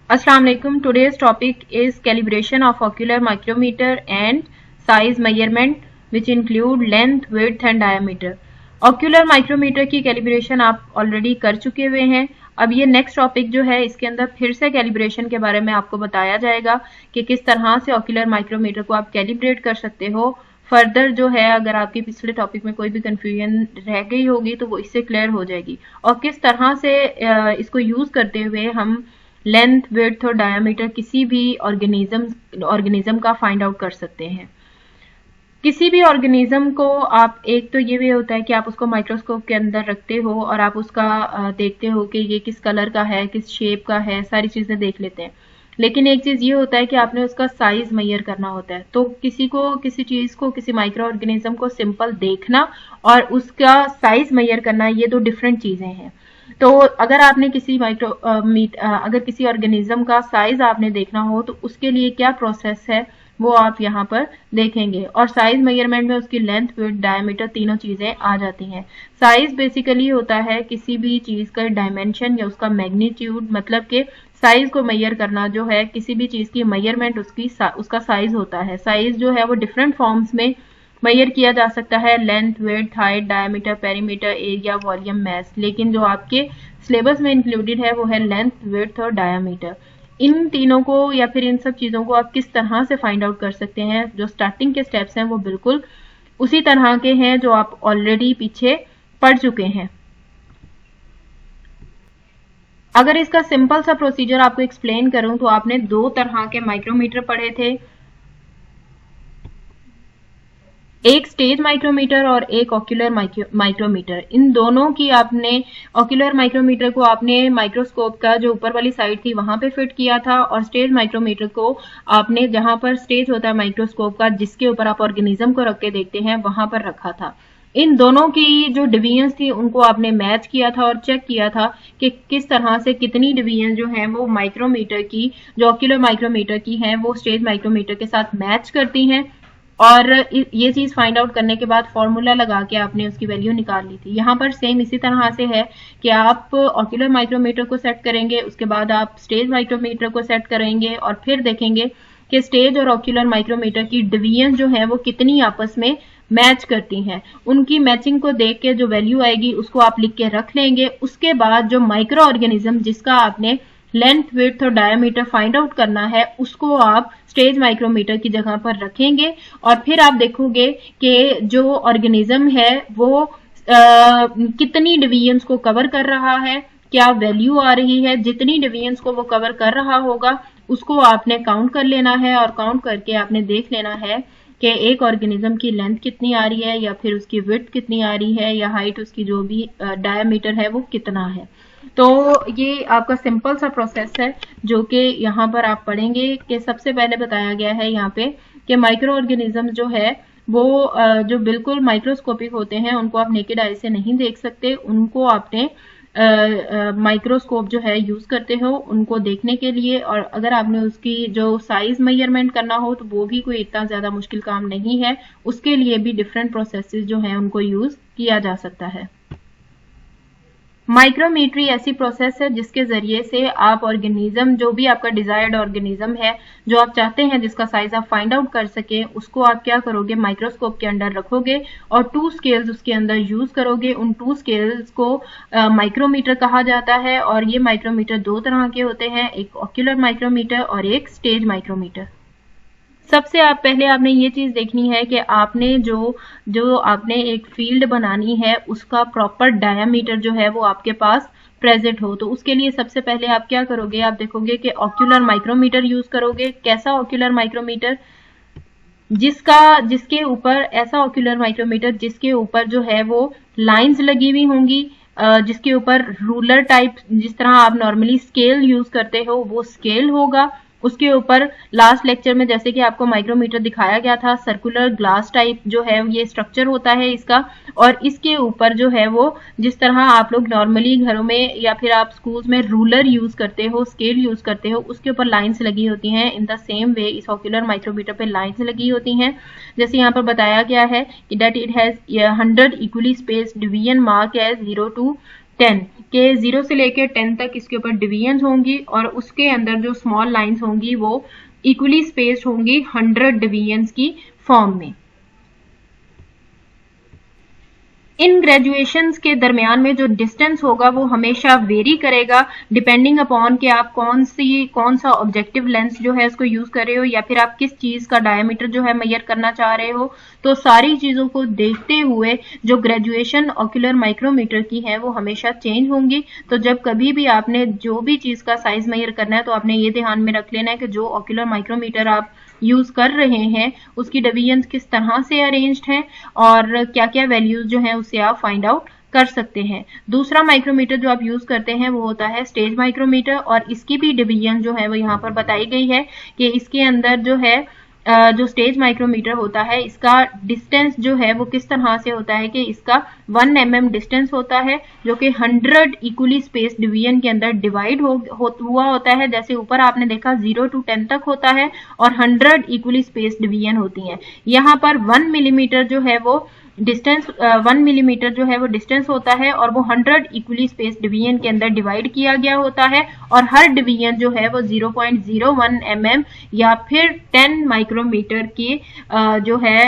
Assalamu alaikum. Today's topic is calibration of ocular micrometer and size measurement which include length, width and diameter. Ocular micrometer की calibration आप already कर चुके हुए हैं. अब ये नेक्स्ट टॉपिक जो है इसके अंदर फिर से कैलिब्रेशन के बारे में आपको बताया जाएगा कि किस तरह से ऑक्यूलर माइक्रोमीटर को आप कैलिब्रेट कर सकते हो. फर्दर जो है अगर आपकी पिछले टॉपिक में कोई भी कंफ्यूजन रह गई होगी तो वो इससे क्लियर हो जाएगी और किस तरह से इसको यूज करते हुए हम लेंथ, विड्थ और डायमीटर किसी भी ऑर्गेनिज्म का फाइंड आउट कर सकते हैं. किसी भी ऑर्गेनिज्म को आप एक तो ये भी होता है कि आप उसको माइक्रोस्कोप के अंदर रखते हो और आप उसका देखते हो कि ये किस कलर का है, किस शेप का है, सारी चीजें देख लेते हैं. लेकिन एक चीज ये होता है कि आपने उसका साइज मेजर करना होता है. तो किसी चीज को किसी माइक्रो ऑर्गेनिज्म को सिंपल देखना और उसका साइज मेजर करना, ये दो डिफरेंट चीजें हैं. तो अगर आपने अगर किसी ऑर्गेनिज्म का साइज आपने देखना हो तो उसके लिए क्या प्रोसेस है वो आप यहाँ पर देखेंगे. और साइज मेजरमेंट में उसकी लेंथ, विड्थ, डायमीटर तीनों चीजें आ जाती हैं. साइज बेसिकली होता है किसी भी चीज का डायमेंशन या उसका मैग्नीट्यूड, मतलब कि साइज को मेजर करना जो है किसी भी चीज की मेजरमेंट उसका साइज होता है. साइज जो है वो डिफरेंट फॉर्म्स में मेजर किया जा सकता है: length, width, height, diameter, perimeter, area, volume, mass. लेकिन जो आपके सिलेबस में इंक्लूडेड है वो है लेंथ, विड्थ और डायमीटर. इन तीनों को या फिर इन सब चीजों को आप किस तरह से फाइंड आउट कर सकते हैं, जो स्टार्टिंग के स्टेप्स हैं वो बिल्कुल उसी तरह के हैं जो आप ऑलरेडी पीछे पढ़ चुके हैं. अगर इसका सिंपल सा प्रोसीजर आपको एक्सप्लेन करूं तो आपने दो तरह के माइक्रोमीटर पढ़े थे, एक स्टेज माइक्रोमीटर और एक ऑक्यूलर माइक्रोमीटर. इन दोनों की आपने ऑक्यूलर माइक्रोमीटर को आपने माइक्रोस्कोप का जो ऊपर वाली साइड थी वहां पे फिट किया था और स्टेज माइक्रोमीटर को आपने जहां पर स्टेज होता है माइक्रोस्कोप का जिसके ऊपर आप ऑर्गेनिज्म को रख के देखते हैं वहां पर रखा था. इन दोनों की जो डिवीजन थी उनको आपने मैच किया था और चेक किया था कि किस तरह से कितनी डिवीजन जो है वो माइक्रोमीटर की, जो ऑक्यूलर माइक्रोमीटर की हैं, वो स्टेज माइक्रोमीटर के साथ मैच करती हैं. और ये चीज फाइंड आउट करने के बाद फॉर्मूला लगा के आपने उसकी वैल्यू निकाल ली थी. यहाँ पर सेम इसी तरह से है कि आप ऑक्यूलर माइक्रोमीटर को सेट करेंगे, उसके बाद आप स्टेज माइक्रोमीटर को सेट करेंगे और फिर देखेंगे कि स्टेज और ऑक्यूलर माइक्रोमीटर की डिवीजन जो है वो कितनी आपस में मैच करती हैं. उनकी मैचिंग को देख के जो वैल्यू आएगी उसको आप लिख के रख लेंगे. उसके बाद जो माइक्रो ऑर्गेनिज्म जिसका आपने लेंथ, विड्थ और डायमीटर फाइंड आउट करना है उसको आप स्टेज माइक्रोमीटर की जगह पर रखेंगे और फिर आप देखोगे कि जो ऑर्गेनिज्म है वो कितनी डिवीजन्स को कवर कर रहा है, क्या वैल्यू आ रही है. जितनी डिवीजन्स को वो कवर कर रहा होगा उसको आपने काउंट कर लेना है और काउंट करके आपने देख लेना है कि एक ऑर्गेनिज्म की लेंथ कितनी आ रही है या फिर उसकी विड्थ कितनी आ रही है या हाइट उसकी जो भी डायमीटर है वो कितना है. तो ये आपका सिंपल सा प्रोसेस है जो कि यहाँ पर आप पढ़ेंगे कि सबसे पहले बताया गया है यहाँ पे कि माइक्रो ऑर्गेनिज्म जो है वो जो बिल्कुल माइक्रोस्कोपिक होते हैं उनको आप नेकेड आई से नहीं देख सकते. उनको आपने माइक्रोस्कोप जो है यूज करते हो उनको देखने के लिए. और अगर आपने उसकी जो साइज मेजरमेंट करना हो तो वो भी कोई इतना ज्यादा मुश्किल काम नहीं है. उसके लिए भी डिफरेंट प्रोसेसेस जो है उनको यूज किया जा सकता है. माइक्रोमीट्री ऐसी प्रोसेस है जिसके जरिए से आप ऑर्गेनिज्म, जो भी आपका डिजायर्ड ऑर्गेनिज्म है जो आप चाहते हैं जिसका साइज आप फाइंड आउट कर सके, उसको आप क्या करोगे, माइक्रोस्कोप के अंदर रखोगे और टू स्केल्स उसके अंदर यूज करोगे. उन टू स्केल्स को माइक्रोमीटर कहा जाता है और ये माइक्रोमीटर दो तरह के होते हैं, एक ऑक्यूलर माइक्रोमीटर और एक स्टेज माइक्रोमीटर. सबसे पहले आपने ये चीज देखनी है कि आपने जो आपने एक फील्ड बनानी है उसका प्रॉपर डायामीटर जो है वो आपके पास प्रेजेंट हो. तो उसके लिए सबसे पहले आप क्या करोगे, आप देखोगे कि ऑक्यूलर माइक्रोमीटर यूज करोगे. कैसा ऑक्यूलर माइक्रोमीटर, जिसके ऊपर, ऐसा ऑक्यूलर माइक्रोमीटर जिसके ऊपर जो है वो लाइंस लगी हुई होंगी, जिसके ऊपर रूलर टाइप, जिस तरह आप नॉर्मली स्केल यूज करते हो वो स्केल होगा. उसके ऊपर लास्ट लेक्चर में जैसे कि आपको माइक्रोमीटर दिखाया गया था, सर्कुलर ग्लास टाइप जो है ये स्ट्रक्चर होता है इसका. और इसके ऊपर जो है वो जिस तरह आप लोग नॉर्मली घरों में या फिर आप स्कूल्स में रूलर यूज करते हो, स्केल यूज करते हो, उसके ऊपर लाइंस लगी होती हैं. इन द सेम वे इस ऑक्यूलर माइक्रोमीटर पे लाइंस लगी होती हैं. जैसे यहाँ पर बताया गया है कि that it has 100 equally spaced division mark as 0 to 10 के 0 से लेकर 10 तक इसके ऊपर डिवीजन होंगी और उसके अंदर जो स्मॉल लाइंस होंगी वो इक्वली स्पेस्ड होंगी 100 डिवीजन्स की फॉर्म में। इन ग्रेजुएशंस के दरमियान में जो डिस्टेंस होगा वो हमेशा वेरी करेगा डिपेंडिंग अपॉन कि आप कौन सा ऑब्जेक्टिव लेंस जो है इसको यूज कर रहे हो या फिर आप किस चीज का डायमीटर जो है मेजर करना चाह रहे हो। तो सारी चीजों को देखते हुए जो ग्रेजुएशन ऑक्यूलर माइक्रोमीटर की है वो हमेशा चेंज होंगी। तो जब कभी भी आपने जो भी चीज का साइज मेजर करना है तो आपने ये ध्यान में रख लेना है कि जो ऑक्यूलर माइक्रोमीटर आप यूज कर रहे हैं उसकी डिवीजन किस तरह से अरेंज्ड है और क्या क्या वैल्यूज जो है उससे आप फाइंड आउट कर सकते हैं। दूसरा माइक्रोमीटर जो आप यूज करते हैं वो होता है स्टेज माइक्रोमीटर और इसकी भी डिवीजन जो है वो यहाँ पर बताई गई है कि इसके अंदर जो है जो स्टेज माइक्रोमीटर होता है इसका डिस्टेंस जो है वो किस तरह से होता है कि इसका 1 mm डिस्टेंस होता है जो कि 100 इक्वली स्पेस डिवीजन के अंदर डिवाइड हुआ होता है। जैसे ऊपर आपने देखा 0 to 10 तक होता है और 100 इक्वली स्पेस डिवीजन होती हैं। यहाँ पर 1 मिलीमीटर जो है वो डिस्टेंस 1 मिलीमीटर जो है वो डिस्टेंस होता है और वो 100 इक्वली स्पेस डिवीजन के अंदर डिवाइड किया गया होता है और हर डिवीजन जो है वो 0.01 mm या फिर 10 माइक्रोमीटर की जो है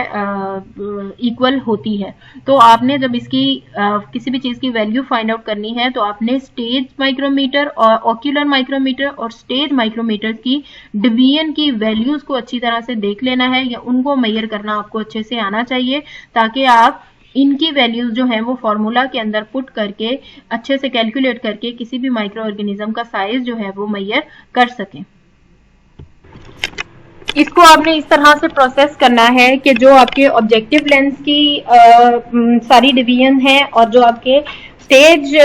इक्वल होती है। तो आपने जब इसकी किसी भी चीज की वैल्यू फाइंड आउट करनी है तो आपने स्टेज माइक्रोमीटर और ऑक्यूलर माइक्रोमीटर और स्टेज माइक्रोमीटर की डिवीजन की वैल्यूज को अच्छी तरह से देख लेना है या उनको मेजर करना आपको अच्छे से आना चाहिए ताकि आप इनकी वैल्यूज जो है वो फॉर्मूला के अंदर पुट करके अच्छे से कैलकुलेट करके किसी भी माइक्रो ऑर्गेनिज्म का साइज जो है वो मेजर कर सकें। इसको आपने इस तरह से प्रोसेस करना है कि जो आपके ऑब्जेक्टिव लेंस की सारी डिवीजन है और जो आपके स्टेज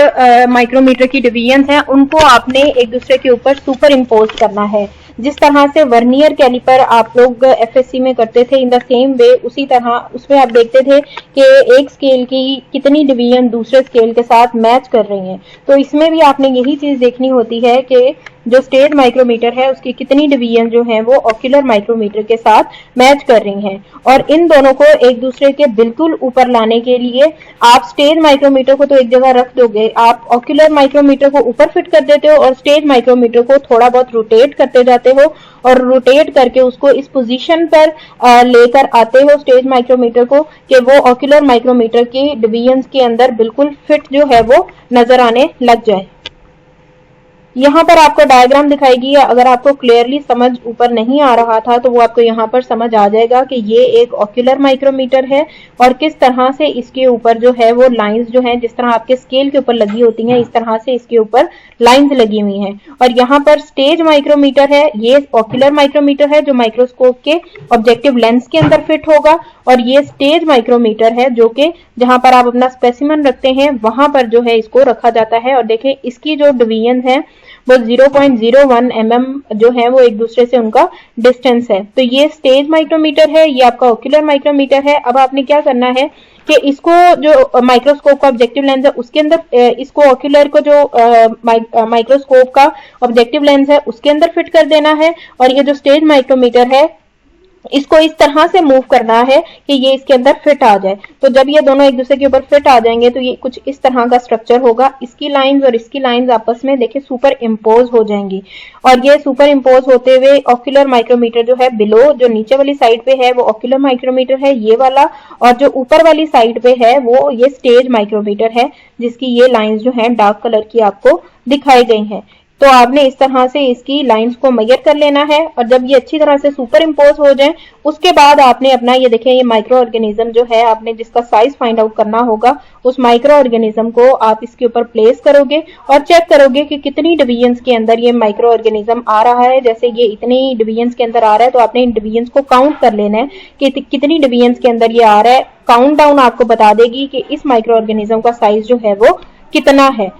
माइक्रोमीटर की डिवीजन है उनको आपने एक दूसरे के ऊपर सुपर इम्पोज करना है। जिस तरह से वर्नियर कैलिपर आप लोग एफएससी में करते थे इन द सेम वे उसी तरह उसमें आप देखते थे कि एक स्केल की कितनी डिवीजन दूसरे स्केल के साथ मैच कर रही हैं। तो इसमें भी आपने यही चीज देखनी होती है कि जो स्टेज माइक्रोमीटर है उसकी कितनी डिवीजन जो है वो ऑक्यूलर माइक्रोमीटर के साथ मैच कर रही हैं और इन दोनों को एक दूसरे के बिल्कुल ऊपर लाने के लिए आप स्टेज माइक्रोमीटर को तो एक जगह रख दोगे, आप ऑक्यूलर माइक्रोमीटर को ऊपर फिट कर देते हो और स्टेज माइक्रोमीटर को थोड़ा बहुत रोटेट करते जाते हो और रोटेट करके उसको इस पोजीशन पर लेकर आते हो स्टेज माइक्रोमीटर को कि वो ऑक्यूलर माइक्रोमीटर की डिवीजन के अंदर बिल्कुल फिट जो है वो नजर आने लग जाए। यहाँ पर आपको डायग्राम दिखाएगी, अगर आपको क्लियरली समझ ऊपर नहीं आ रहा था तो वो आपको यहाँ पर समझ आ जाएगा कि ये एक ऑक्यूलर माइक्रोमीटर है और किस तरह से इसके ऊपर जो है वो लाइंस जो हैं जिस तरह आपके स्केल के ऊपर लगी होती हैं इस तरह से इसके ऊपर लाइंस लगी हुई हैं। और यहाँ पर स्टेज माइक्रोमीटर है, ये ऑक्यूलर माइक्रोमीटर है जो माइक्रोस्कोप के ऑब्जेक्टिव लेंस के अंदर फिट होगा और ये स्टेज माइक्रोमीटर है जो कि जहां पर आप अपना स्पेसिमन रखते हैं वहां पर जो है इसको रखा जाता है। और देखें इसकी जो डिवीजन है वो 0.01 mm जो है वो एक दूसरे से उनका डिस्टेंस है। तो ये स्टेज माइक्रोमीटर है, ये आपका ऑक्यूलर माइक्रोमीटर है। अब आपने क्या करना है कि इसको जो माइक्रोस्कोप का ऑब्जेक्टिव लेंस है उसके अंदर इसको ऑक्यूलर को जो माइक्रोस्कोप का ऑब्जेक्टिव लेंस है उसके अंदर फिट कर देना है और ये जो स्टेज माइक्रोमीटर है इसको इस तरह से मूव करना है कि ये इसके अंदर फिट आ जाए। तो जब ये दोनों एक दूसरे के ऊपर फिट आ जाएंगे तो ये कुछ इस तरह का स्ट्रक्चर होगा। इसकी लाइंस और इसकी लाइंस आपस में देखिए सुपर इम्पोज हो जाएंगी और ये सुपर इम्पोज होते हुए ऑक्यूलर माइक्रोमीटर जो है बिलो जो नीचे वाली साइड पे है वो ऑक्यूलर माइक्रोमीटर है ये वाला और जो ऊपर वाली साइड पे है वो ये स्टेज माइक्रोमीटर है जिसकी ये लाइंस जो है डार्क कलर की आपको दिखाई गई हैं। तो आपने इस तरह से इसकी लाइंस को मेजर कर लेना है और जब ये अच्छी तरह से सुपर इम्पोज हो जाए उसके बाद आपने अपना ये देखें ये माइक्रो ऑर्गेनिज्म जो है आपने जिसका साइज फाइंड आउट करना होगा उस माइक्रो ऑर्गेनिज्म को आप इसके ऊपर प्लेस करोगे और चेक करोगे कि कितनी डिवीजन्स के अंदर ये माइक्रो ऑर्गेनिज्म आ रहा है। जैसे ये इतनी डिवीजन्स के अंदर आ रहा है तो आपने इन डिवीजन्स को काउंट कर लेना है कि कितनी डिवीजन्स के अंदर ये आ रहा है। काउंट डाउन आपको बता देगी कि इस माइक्रो ऑर्गेनिज्म का साइज जो है वो कितना है।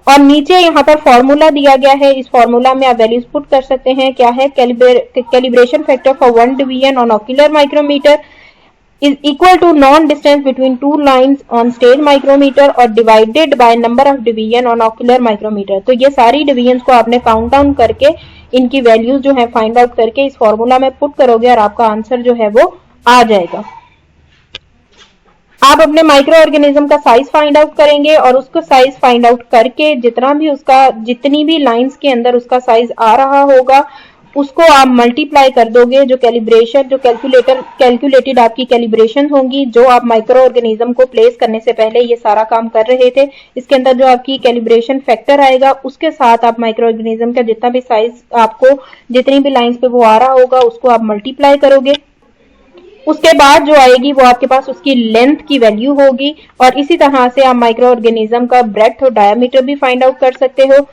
और नीचे यहाँ पर फॉर्मूला दिया गया है, इस फॉर्मूला में आप वैल्यूज पुट कर सकते हैं। क्या है? Calibration factor for one division on ocular micrometer is equal to non-distance between two lines on stage micrometer और divided by number of division on ocular micrometer। तो ये सारी डिवीजन्स को आपने काउंट डाउन करके इनकी वैल्यूज जो है फाइंड आउट करके इस फॉर्मूला में पुट करोगे और आपका आंसर जो है वो आ जाएगा। आप अपने माइक्रो ऑर्गेनिज्म का साइज फाइंड आउट करेंगे और उसको साइज फाइंड आउट करके जितना भी उसका, जितनी भी लाइंस के अंदर उसका साइज आ रहा होगा उसको आप मल्टीप्लाई कर दोगे। जो कैलिब्रेशन, जो कैलकुलेटेड आपकी कैलिब्रेशन होंगी, जो आप माइक्रो ऑर्गेनिज्म को प्लेस करने से पहले ये सारा काम कर रहे थे, इसके अंदर जो आपकी कैलिब्रेशन फैक्टर आएगा उसके साथ आप माइक्रो ऑर्गेनिज्म का जितना भी साइज आपको, जितनी भी लाइंस पे वो आ रहा होगा उसको आप मल्टीप्लाई करोगे। उसके बाद जो आएगी वो आपके पास उसकी लेंथ की वैल्यू होगी। और इसी तरह से आप माइक्रो ऑर्गेनिज्म का ब्रेड्थ और डायमीटर भी फाइंड आउट कर सकते हो।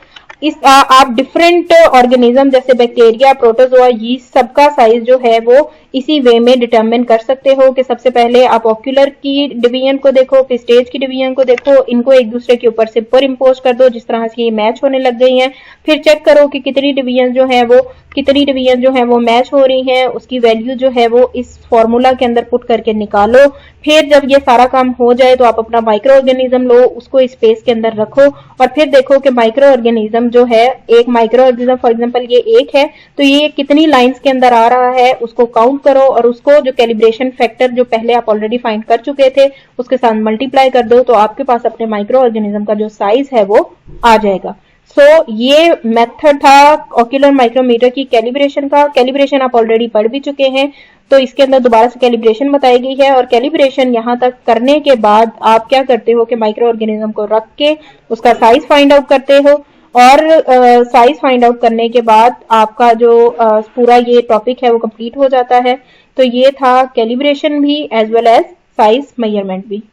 आप डिफरेंट ऑर्गेनिज्म जैसे बैक्टीरिया, प्रोटोजोआ, यीस्ट, सबका साइज जो है वो इसी वे में डिटरमिन कर सकते हो कि सबसे पहले आप ऑक्यूलर की डिवीजन को देखो, फिर स्टेज की डिवीजन को देखो, इनको एक दूसरे के ऊपर सुपर इम्पोज कर दो जिस तरह से ये मैच होने लग गई हैं। फिर चेक करो कि कितनी डिवीजन जो है वो मैच हो रही हैं, उसकी वैल्यू जो है वो इस फॉर्मूला के अंदर पुट करके निकालो। फिर जब ये सारा काम हो जाए तो आप अपना माइक्रो ऑर्गेनिज्म लो, उसको स्पेस के अंदर रखो और फिर देखो कि माइक्रो ऑर्गेनिज्म जो है, एक माइक्रो ऑर्गेनिज्म फॉर एग्जांपल ये एक है तो ये कितनी लाइंस के अंदर आ रहा है उसको काउंट करो और उसको जो कैलिब्रेशन फैक्टर जो पहले आप ऑलरेडी फाइंड कर चुके थे उसके साथ मल्टीप्लाई कर दो, तो आपके पास अपने माइक्रो ऑर्गेनिज्म का जो साइज है वो आ जाएगा। ये मेथड था ऑक्यूलर माइक्रोमीटर की कैलिब्रेशन का। कैलिब्रेशन आप ऑलरेडी पढ़ भी चुके हैं, तो इसके अंदर दोबारा से कैलिब्रेशन बताई गई है। और कैलिब्रेशन यहाँ तक करने के बाद आप क्या करते हो कि माइक्रो ऑर्गेनिज्म को रख के उसका साइज फाइंड आउट करते हो और साइज फाइंड आउट करने के बाद आपका जो पूरा ये टॉपिक है वो कंप्लीट हो जाता है। तो ये था कैलिब्रेशन भी as well as size measurement भी।